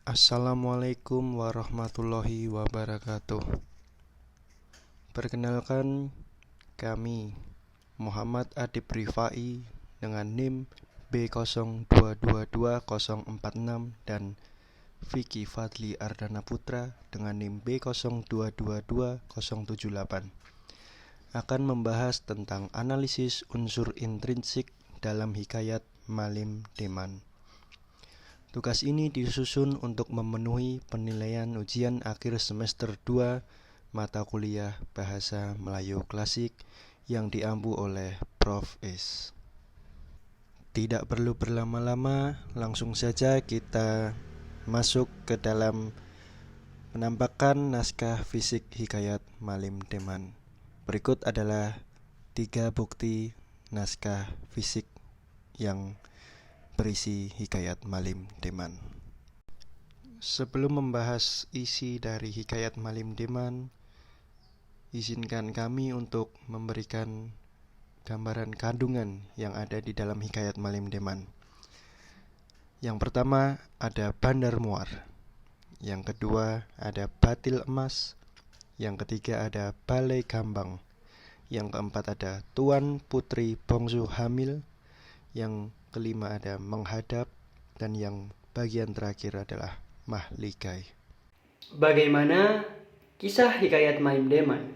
Assalamualaikum warahmatullahi wabarakatuh. Perkenalkan, kami Muhammad Adib Rifai dengan NIM B02224046 dan Vicky Fadli Ardana Putra dengan NIM B02222078 akan membahas tentang analisis unsur intrinsik dalam hikayat Malim Deman. Tugas ini disusun untuk memenuhi penilaian ujian akhir semester 2 mata kuliah Bahasa Melayu Klasik yang diampu oleh Prof. S. Tidak perlu berlama-lama, langsung saja kita masuk ke dalam penampakan naskah fisik hikayat Malim Deman. Berikut adalah 3 bukti naskah fisik yang berisi hikayat Malim Deman. Sebelum membahas isi dari hikayat Malim Deman, izinkan kami untuk memberikan gambaran kandungan yang ada di dalam hikayat Malim Deman. Yang pertama ada Bandar Muar, yang kedua ada Batil Emas, yang ketiga ada Balai Gambang, yang keempat ada Tuan Putri Bongsu Hamil, yang kelima ada Menghadap, dan yang bagian terakhir adalah Mahligai. Bagaimana kisah hikayat Malim Deman?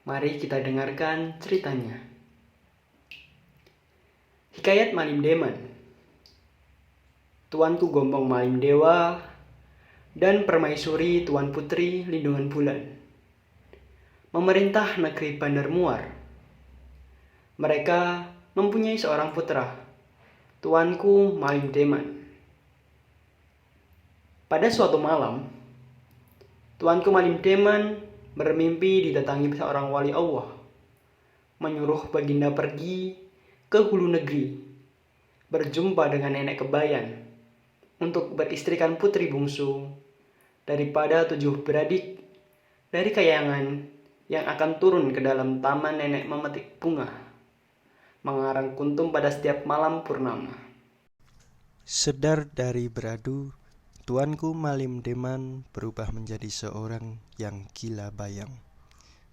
Mari kita dengarkan ceritanya. Hikayat Malim Deman. Tuanku Gombong Malim Dewa dan Permaisuri Tuan Putri Lindungan Bulan memerintah negeri Bandar Muar. Mereka mempunyai seorang putra, Tuanku Malim Deman. Pada suatu malam, Tuanku Malim Deman bermimpi didatangi seorang wali Allah, menyuruh baginda pergi ke hulu negeri, berjumpa dengan nenek kebayan, untuk beristrikan putri bungsu daripada 7 beradik dari kayangan yang akan turun ke dalam taman nenek memetik bunga, mengarang kuntum pada setiap malam purnama. Sedar dari beradu, Tuanku Malim Deman berubah menjadi seorang yang gila bayang.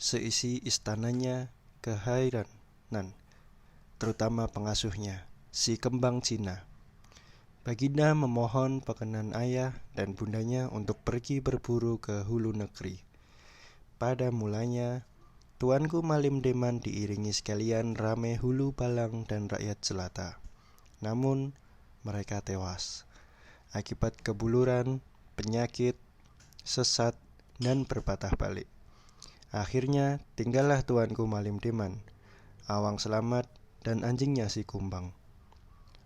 Seisi istananya kehairanan, terutama pengasuhnya, si kembang Cina. Baginda memohon perkenan ayah dan bundanya untuk pergi berburu ke hulu negeri. Pada mulanya, Tuanku Malim Deman diiringi sekalian rame hulu balang dan rakyat jelata. Namun, mereka tewas akibat kebuluran, penyakit, sesat, dan berpatah balik. Akhirnya, tinggallah Tuanku Malim Deman, Awang Selamat, dan anjingnya si Kumbang.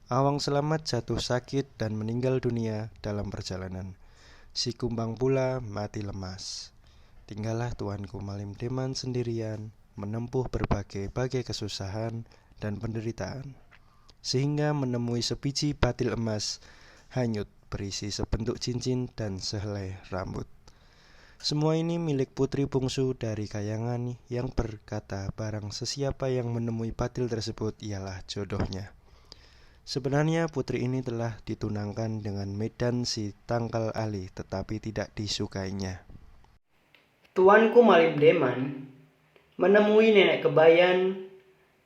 Awang Selamat jatuh sakit dan meninggal dunia dalam perjalanan. Si Kumbang pula mati lemas. Tinggallah Tuanku Malim Deman sendirian menempuh berbagai kesusahan dan penderitaan, sehingga menemui sebiji batil emas hanyut berisi sebentuk cincin dan sehelai rambut. Semua ini milik putri bungsu dari kayangan yang berkata barang sesiapa yang menemui batil tersebut ialah jodohnya. Sebenarnya putri ini telah ditunangkan dengan Medan si Tangkal Ali, tetapi tidak disukainya. Tuanku Malim Deman menemui nenek kebayan,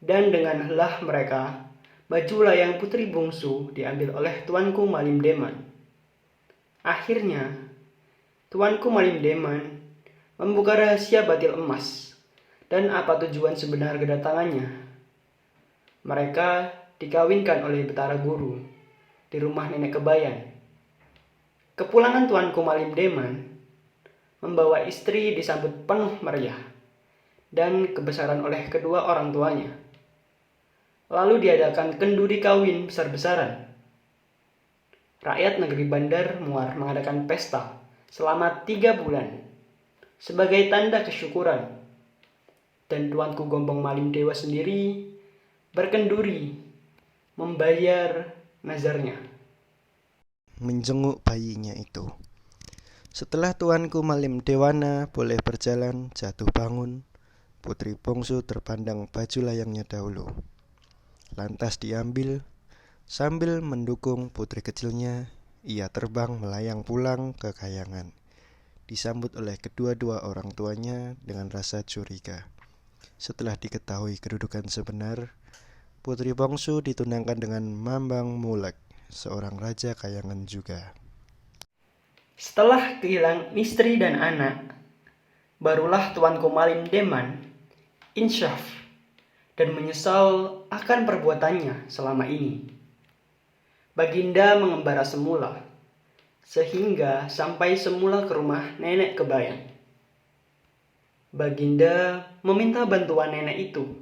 dan dengan helah mereka, baju layang putri bungsu diambil oleh Tuanku Malim Deman. Akhirnya, Tuanku Malim Deman membuka rahasia batil emas dan apa tujuan sebenar kedatangannya. Mereka dikawinkan oleh Betara Guru di rumah nenek kebayan. Kepulangan Tuanku Malim Deman membawa istri disambut penuh meriah dan kebesaran oleh kedua orang tuanya. Lalu diadakan kenduri kawin besar-besaran. Rakyat negeri Bandar Muar mengadakan pesta selama 3 bulan sebagai tanda kesyukuran. Dan Tuanku Gombong Malim Dewa sendiri berkenduri membayar nazarnya. Menjenguk bayinya itu. Setelah Tuanku Malim Dewana boleh berjalan jatuh bangun, putri bungsu terpandang baju layangnya dahulu. Lantas diambil, sambil mendukung putri kecilnya, ia terbang melayang pulang ke kayangan, disambut oleh kedua-dua orang tuanya dengan rasa curiga. Setelah diketahui kedudukan sebenar, putri bungsu ditunangkan dengan Mambang Mulek, seorang raja kayangan juga. Setelah kehilangan istri dan anak, barulah tuanku Malim Deman insyaf dan menyesal akan perbuatannya selama ini. Baginda mengembara semula, sehingga sampai semula ke rumah nenek Kebayan. Baginda meminta bantuan nenek itu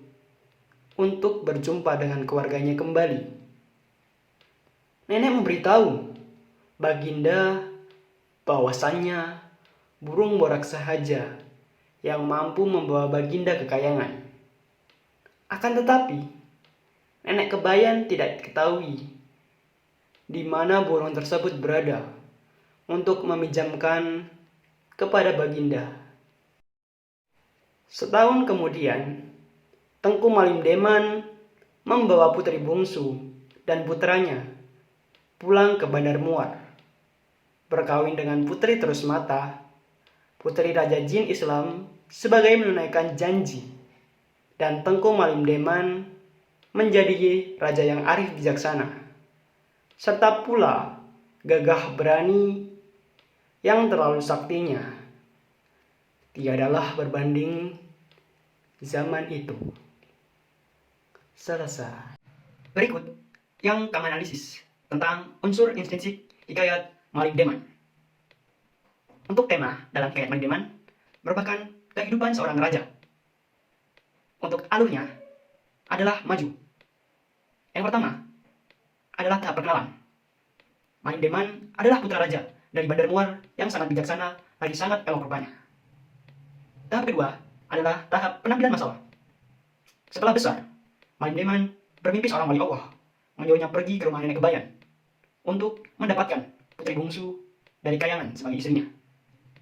untuk berjumpa dengan keluarganya kembali. Nenek memberitahu Baginda bahwasannya burung borak sahaja yang mampu membawa Baginda ke kayangan. Akan tetapi, nenek Kebayan tidak ketahui di mana burung tersebut berada untuk meminjamkan kepada Baginda. Setahun kemudian, Tengku Malim Deman membawa putri bungsu dan putranya pulang ke Bandar Muar, berkawin dengan putri terus mata, putri Raja Jin Islam sebagai menunaikan janji, dan Tengku Malim Deman menjadi raja yang arif bijaksana, serta pula gagah berani yang terlalu saktinya tiadalah berbanding zaman itu. Selesai. Berikut yang kami analisis tentang unsur intrinsik hikayat Malim Deman. Untuk tema dalam hikayat Malim Deman merupakan kehidupan seorang raja. Untuk alurnya adalah maju. Yang pertama adalah tahap perkenalan. Malim Deman adalah putra raja dari Bandar Muar yang sangat bijaksana lagi sangat elok rupanya. Tahap kedua adalah tahap penampilan masalah. Setelah besar, Malim Deman bermimpi seorang wali Allah menyuruhnya pergi ke rumah nenek Kebayan untuk mendapatkan putri bungsu dari kayangan sebagai istrinya.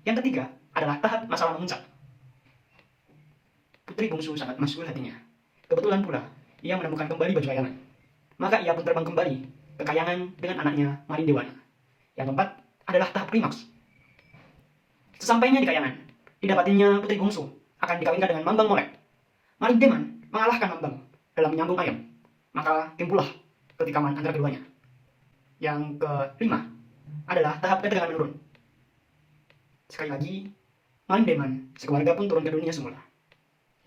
Yang ketiga adalah tahap masalah memuncak. Putri bungsu sangat masuk hatinya. Kebetulan pula ia menemukan kembali baju kayangan. Maka ia pun terbang kembali ke kayangan dengan anaknya Malim Dewana. Yang keempat adalah tahap klimaks. Sesampainya di kayangan, didapatinya putri bungsu akan dikawinkan dengan Mambang Molek. Malim Deman mengalahkan Mambang dalam menyambung ayam. Maka timbullah ketikaman antara keduanya. Yang kelima adalah tahap ketegangan menurun. Sekali lagi, Malim Deman sekeluarga pun turun ke dunia semula.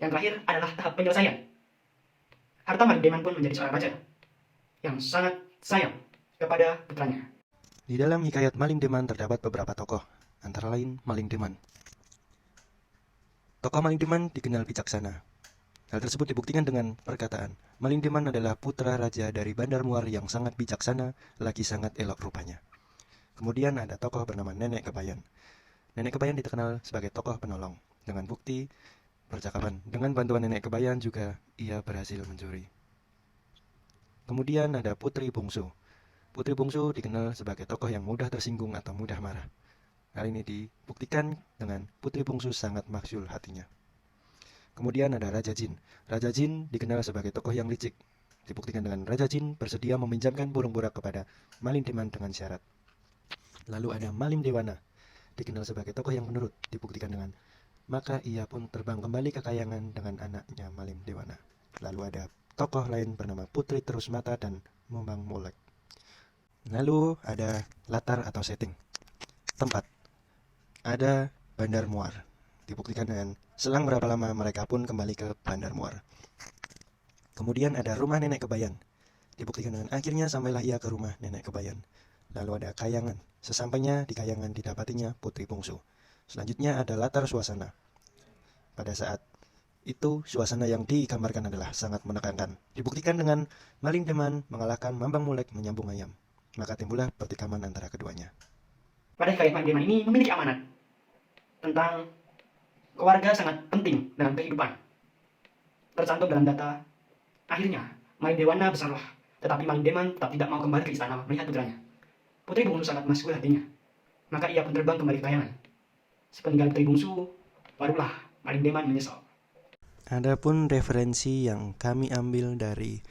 Yang terakhir adalah tahap penyelesaian. Harta Malim Deman pun menjadi seorang raja yang sangat sayang kepada putranya. Di dalam hikayat Malim Deman terdapat beberapa tokoh, antara lain Malim Deman. Tokoh Malim Deman dikenal bijaksana. Hal tersebut dibuktikan dengan perkataan, Malim Deman adalah putra raja dari Bandar Muar yang sangat bijaksana, lagi sangat elok rupanya. Kemudian ada tokoh bernama Nenek Kebayan. Nenek Kebayan dikenal sebagai tokoh penolong. Dengan bukti percakapan, dengan bantuan Nenek Kebayan juga ia berhasil mencuri. Kemudian ada Putri Bungsu. Putri Bungsu dikenal sebagai tokoh yang mudah tersinggung atau mudah marah. Hal ini dibuktikan dengan Putri Bungsu sangat maksul hatinya. Kemudian ada Raja Jin. Raja Jin dikenal sebagai tokoh yang licik. Dibuktikan dengan Raja Jin bersedia meminjamkan burung borak kepada Malim Deman dengan syarat. Lalu ada Malim Dewana. Dikenal sebagai tokoh yang penurut. Dibuktikan dengan maka ia pun terbang kembali ke kayangan dengan anaknya Malim Dewana. Lalu ada tokoh lain bernama Putri Terus Mata dan Mambang Molek. Lalu ada latar atau setting. Tempat. Ada Bandar Muar. Dibuktikan dengan selang berapa lama mereka pun kembali ke Bandar Muar. Kemudian ada rumah Nenek Kebayan. Dibuktikan dengan akhirnya sampailah ia ke rumah Nenek Kebayan. Lalu ada kayangan. Sesampainya di kayangan didapatinya Putri Bungsu. Selanjutnya ada latar suasana. Pada saat itu suasana yang digambarkan adalah sangat menegangkan. Dibuktikan dengan Malim Deman mengalahkan Mambang Molek menyambung ayam. Maka timbullah pertikaman antara keduanya. Pada hikayat Malim Deman ini memiliki amanat tentang keluarga sangat penting dalam kehidupan. Tercantum dalam data, akhirnya Malim Dewana besarlah, tetapi Malim Deman tetap tidak mau kembali ke istana melihat putranya. Putri bungsu sangat masuk hatinya, maka ia pun terbang kembali ke kayangan. Sepeninggal putri bungsu, barulah Malim Deman menyesal. Adapun referensi yang kami ambil dari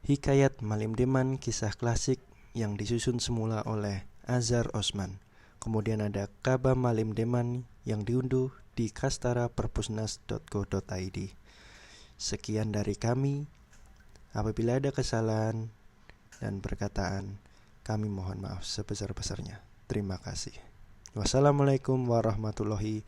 hikayat Malim Deman, kisah klasik yang disusun semula oleh Azhar Osman. Kemudian ada Kaba Malim Deman yang diunduh di kastaraperpusnas.go.id. Sekian dari kami. Apabila ada kesalahan dan perkataan, kami mohon maaf sebesar-besarnya. Terima kasih. Wassalamualaikum warahmatullahi